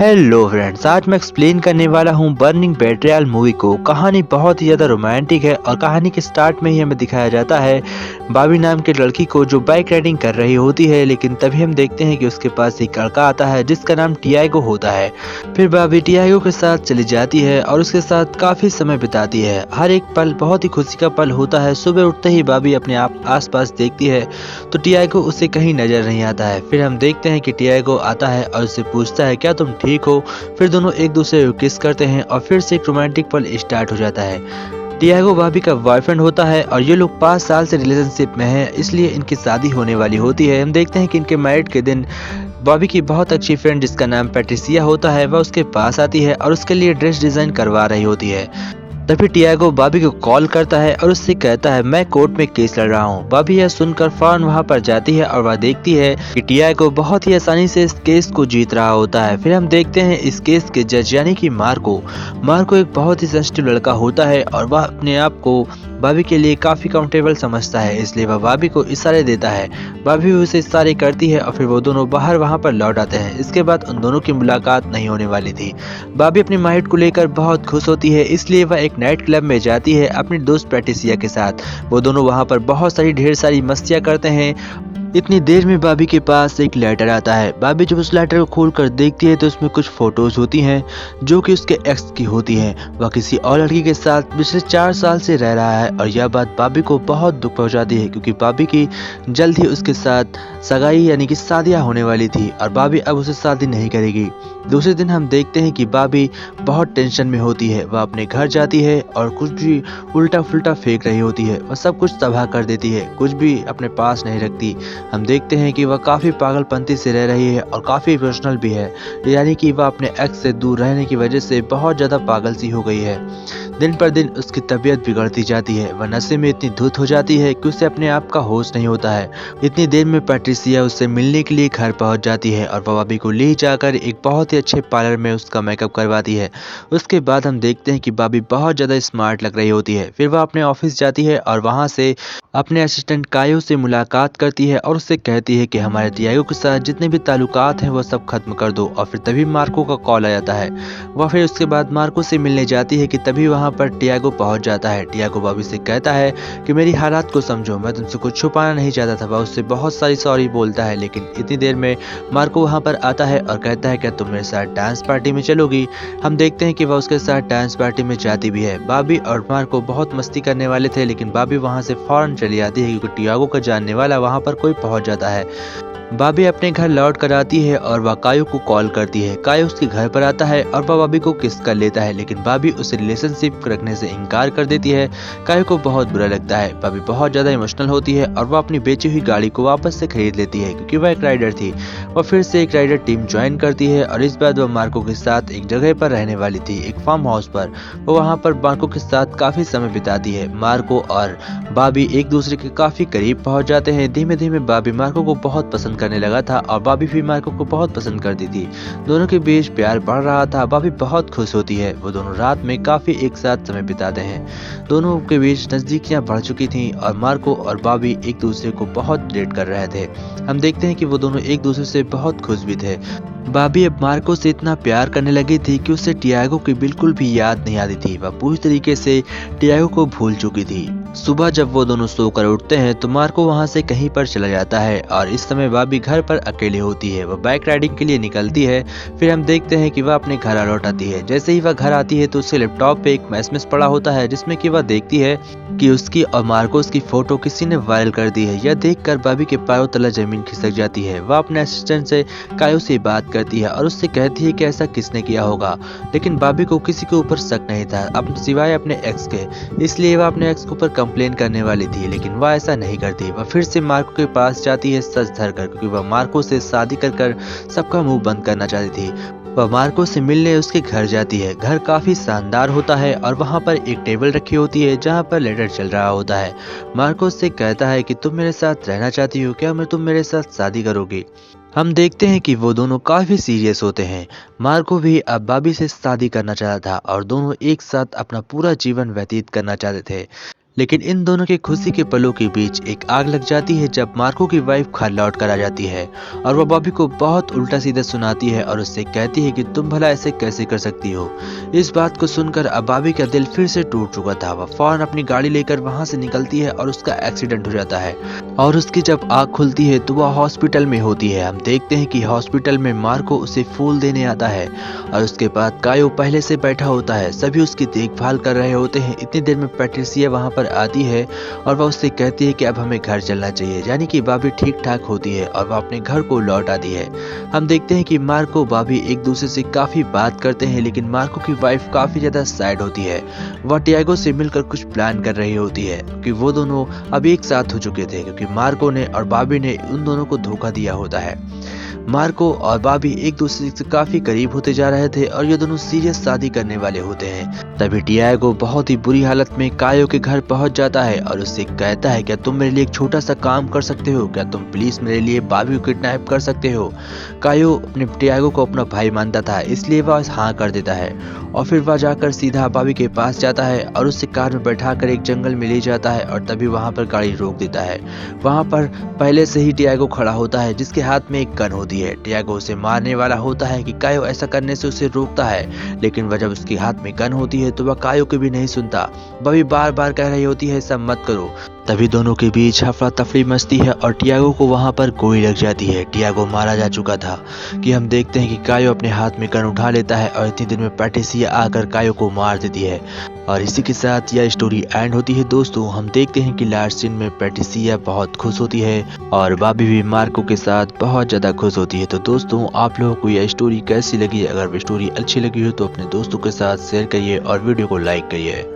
Hello friends, आज मैं explain करने वाला हूँ बर्निंग बेट्रियल मूवी को। कहानी बहुत ही ज़्यादा रोमांटिक है और कहानी के स्टार्ट में ही हमें दिखाया जाता है बॉबी नाम के लड़की को जो बाइक राइडिंग कर रही होती है। लेकिन तभी हम देखते हैं कि उसके पास एक लड़का आता है जिसका नाम टियागो होता है। फिर बॉबी टियागो के साथ चली जाती है और उसके साथ काफ़ी समय बिताती है। हर एक पल बहुत ही खुशी का पल होता है। सुबह उठते ही बॉबी अपने आस पास देखती है तो टियागो उसे कहीं नजर नहीं आता है। फिर हम देखते हैं कि टियागो आता है और उससे पूछता है क्या तुम ठीक हो। फिर दोनों एक दूसरे को किस करते हैं और फिर से एक रोमांटिक पल स्टार्ट हो जाता है। टियागो बॉबी का बॉयफ्रेंड होता है और ये लोग 5 साल से रिलेशनशिप में हैं, इसलिए इनकी शादी होने वाली होती है। हम देखते हैं कि इनके मैरिड के दिन बॉबी की बहुत अच्छी फ्रेंड जिसका नाम पैट्रिसिया होता है वह उसके पास आती है और उसके लिए ड्रेस डिजाइन करवा रही होती है। तभी टियागो बॉबी को कॉल करता है और उससे कहता है मैं कोर्ट में केस लड़ रहा हूँ। बॉबी यह सुनकर फौरन वहाँ पर जाती है और वह देखती है कि टियागो बहुत ही आसानी से इस केस को जीत रहा होता है। फिर हम देखते हैं इस केस के जज यानी कि मार्को एक बहुत ही सेंसिटिव लड़का होता है और वह अपने आप को बॉबी के लिए काफी कंफर्टेबल समझता है, इसलिए वह बॉबी को इशारे देता है। बॉबी भी उसे इशारे करती है और फिर वो दोनों बाहर वहाँ पर लौट आते हैं। इसके बाद उन दोनों की मुलाकात नहीं होने वाली थी। बॉबी अपनी माइट को लेकर बहुत खुश होती है, इसलिए वह एक नाइट क्लब में जाती है अपनी दोस्त पैट्रिसिया के साथ। वो दोनों वहाँ पर बहुत सारी ढेर सारी मस्तियाँ करते हैं। इतनी देर में बॉबी के पास एक लेटर आता है। बॉबी जब उस लेटर को खोलकर देखती है तो उसमें कुछ फोटोज होती हैं जो कि उसके एक्स की होती हैं। वह किसी और लड़की के साथ पिछले 4 साल से रह रहा है और यह बात बॉबी को बहुत दुख पहुंचाती है क्योंकि बॉबी की जल्द ही उसके साथ सगाई यानी कि शादियां होने वाली थी और बॉबी अब उसे शादी नहीं करेगी। दूसरे दिन हम देखते हैं कि बॉबी बहुत टेंशन में होती है। वह अपने घर जाती है और कुछ भी उल्टा फुल्टा फेंक रही होती है। वह सब कुछ तबाह कर देती है, कुछ भी अपने पास नहीं रखती। हम देखते हैं कि वह काफ़ी पागलपंती से रह रही है और काफ़ी इमोशनल भी है, यानी कि वह अपने एक्स से दूर रहने की वजह से बहुत ज़्यादा पागल सी हो गई है। दिन पर दिन उसकी तबीयत बिगड़ती जाती है। वह नशे में इतनी धुत हो जाती है कि उसे अपने आप का होश नहीं होता है। इतनी देर में पैट्रिसिया उससे मिलने के लिए घर पहुंच जाती है और वह बॉबी को ले जाकर एक बहुत ही अच्छे पार्लर में उसका मेकअप करवाती है। उसके बाद हम देखते हैं कि बॉबी बहुत ज़्यादा स्मार्ट लग रही होती है। फिर वह अपने ऑफिस जाती है और वहाँ से अपने असिस्टेंट कायो से मुलाकात करती है और उससे कहती है कि हमारे टियागो के साथ जितने भी ताल्लुकात हैं वह सब खत्म कर दो। और फिर तभी मार्को का कॉल आ जाता है। वह फिर उसके बाद मार्को से मिलने जाती है कि तभी वहाँ पर टियागो पहुँच जाता है। टियागो बॉबी से कहता है कि मेरी हालात को समझो, मैं तुमसे कुछ छुपाना नहीं चाहता था। वह उससे बहुत सारी सॉरी बोलता है, लेकिन इतनी देर में मार्को वहाँ पर आता है और कहता है क्या तुम मेरे साथ डांस पार्टी में चलोगी। हम देखते हैं कि वह उसके साथ डांस पार्टी में जाती भी है। बॉबी और मार्को बहुत मस्ती करने वाले थे, लेकिन बॉबी वहाँ से फौरन चली जाती है क्योंकि टियागो का जानने वाला वहाँ पर कोई पहुँच जाता है। बॉबी अपने घर लौट कर आती है और वह कायो को कॉल करती है। कायो उसके घर पर आता है और वह बॉबी को किस कर लेता है, लेकिन बॉबी उसे रिलेशनशिप रखने से इनकार कर देती है। कायो को बहुत बुरा लगता है। बॉबी बहुत ज़्यादा इमोशनल होती है और वह अपनी बेची हुई गाड़ी को वापस से खरीद लेती है क्योंकि वह एक राइडर थी। वह फिर से एक राइडर टीम ज्वाइन करती है और इस बार वह मार्को के साथ एक जगह पर रहने वाली थी, एक फार्म हाउस पर। वो वहाँ पर मार्को के साथ काफ़ी समय बिताती है। मार्को और बॉबी एक दूसरे के काफ़ी करीब पहुँच जाते हैं। धीमे धीमे बॉबी मार्को को बहुत पसंद करने लगा था और बॉबी भी मार्को को बहुत पसंद करती थी। दोनों के बीच प्यार बढ़ रहा था। बॉबी बहुत खुश होती है। वो दोनों रात में काफी एक साथ समय बिताते हैं। दोनों के बीच नजदीकियां बढ़ चुकी थीं और मार्को और बॉबी एक दूसरे को बहुत डेट कर रहे थे। हम देखते हैं कि वो दोनों एक दूसरे से बहुत खुश भी थे। बॉबी अब मार्को से इतना प्यार करने लगी थी कि उसे टियागो की बिल्कुल भी याद नहीं आती थी। वह पूरी तरीके से टियागो को भूल चुकी थी। सुबह जब वो दोनों सोकर उठते हैं तो मार्को वहाँ से कहीं पर चला जाता है और इस समय बॉबी घर पर अकेली होती है। वह बाइक राइडिंग के लिए निकलती है। फिर हम देखते हैं कि वह अपने घर लौट आती है। जैसे ही वह घर आती है तो उसके लैपटॉप पे एक मैसेज पड़ा होता है जिसमें कि वह देखती है कि उसकी और मार्कोस की फोटो किसी ने वायरल कर दी है। यह देखकर बॉबी के पैरों तले जमीन खिसक जाती है। वह अपने असिस्टेंट से कायो से बात करती है और उससे कहती है कि ऐसा किसने किया होगा, लेकिन बॉबी को किसी के ऊपर शक नहीं था सिवाय अपने एक्स के, इसलिए वह अपने एक्स के ऊपर कंप्लेन करने वाली थी, लेकिन वह ऐसा नहीं करती। वह फिर से मार्को के पास जाती है सच धरकर, क्योंकि वह मार्को से शादी कर सबका मुंह बंद करना चाहती थी। वह मार्को से मिलने उसके घर जाती है। घर काफी शानदार होता है और वहाँ पर एक टेबल रखी होती है जहाँ पर लेटर चल रहा होता है। मार्को से कहता है कि तुम मेरे साथ रहना चाहती हो क्या, तुम मेरे साथ शादी करोगी। हम देखते हैं कि वो दोनों काफी सीरियस होते हैं। मार्को भी अब बॉबी से शादी करना चाहता था और दोनों एक साथ अपना पूरा जीवन व्यतीत करना चाहते थे। लेकिन इन दोनों की खुशी के पलों के बीच एक आग लग जाती है जब मार्को की वाइफ घर लौट कर आ जाती है और वह बॉबी को बहुत उल्टा सीधा सुनाती है और उससे कहती है कि तुम भला ऐसे कैसे कर सकती हो। इस बात को सुनकर अब बॉबी का दिल फिर से टूट चुका था। वह फौरन अपनी गाड़ी लेकर वहां से निकलती है और उसका एक्सीडेंट हो जाता है और उसकी जब आँख खुलती है तो वह हॉस्पिटल में होती है। हम देखते हैं कि हॉस्पिटल में मार्को उसे फूल देने आता है और उसके बाद कायो पहले से बैठा होता है। सभी उसकी देखभाल कर रहे होते हैं। इतनी देर में पैट्रिसिया वहां पर आती है और वह उससे कहती है कि अब हमें घर चलना चाहिए, यानी कि बॉबी ठीक ठाक होती है और वह अपने घर को लौट आती है। हम देखते हैं कि मार्को बॉबी एक दूसरे से काफी बात करते हैं, लेकिन मार्को की वाइफ काफी ज्यादा सैड होती है। वह टियागो से मिलकर कुछ प्लान कर रही होती है क्योंकि वो दोनों अब एक साथ हो चुके थे, क्योंकि मार्को ने और बॉबी ने उन दोनों को धोखा दिया होता है। मार्को और बॉबी एक दूसरे से काफी करीब होते जा रहे थे और ये दोनों सीरियस शादी करने वाले होते हैं। तभी टियागो बहुत ही बुरी हालत में कायो के घर पहुंच जाता है और उससे कहता है क्या तुम मेरे लिए एक छोटा सा काम कर सकते हो, क्या तुम प्लीज मेरे लिए बॉबी को किडनैप कर सकते हो। कायो अपने टियागो को अपना भाई मानता था, इसलिए वह हाँ कर देता है और फिर वह जाकर सीधा बॉबी के पास जाता है और उससे कार में बैठा कर एक जंगल में ले जाता है और तभी वहां पर गाड़ी रोक देता है। वहां पर पहले से ही टियागो खड़ा होता है जिसके हाथ में एक गन होती है। टियागो उसे मारने वाला होता है कि कायो ऐसा करने से उसे रोकता है, लेकिन वह जब उसके हाथ में गन होती है तो वह कायो की भी नहीं सुनता। बॉबी बार बार कह रही होती है ऐसा मत करो। तभी दोनों के बीच हफड़ा तफड़ी मचती है और टियागो को वहां पर गोली लग जाती है। टियागो मारा जा चुका था कि हम देखते हैं कि कायो अपने हाथ में गन उठा लेता है और इतनी देर में पैट्रिसिया आकर कायो को मार देती है और इसी के साथ यह स्टोरी एंड होती है। दोस्तों हम देखते हैं कि लास्ट सीन में पैट्रिसिया बहुत खुश होती है और बॉबी भी मार्को के साथ बहुत ज्यादा खुश होती है। तो दोस्तों आप लोगों को यह स्टोरी कैसी लगी? अगर स्टोरी अच्छी लगी हो तो अपने दोस्तों के साथ शेयर करिए और वीडियो को लाइक करिए।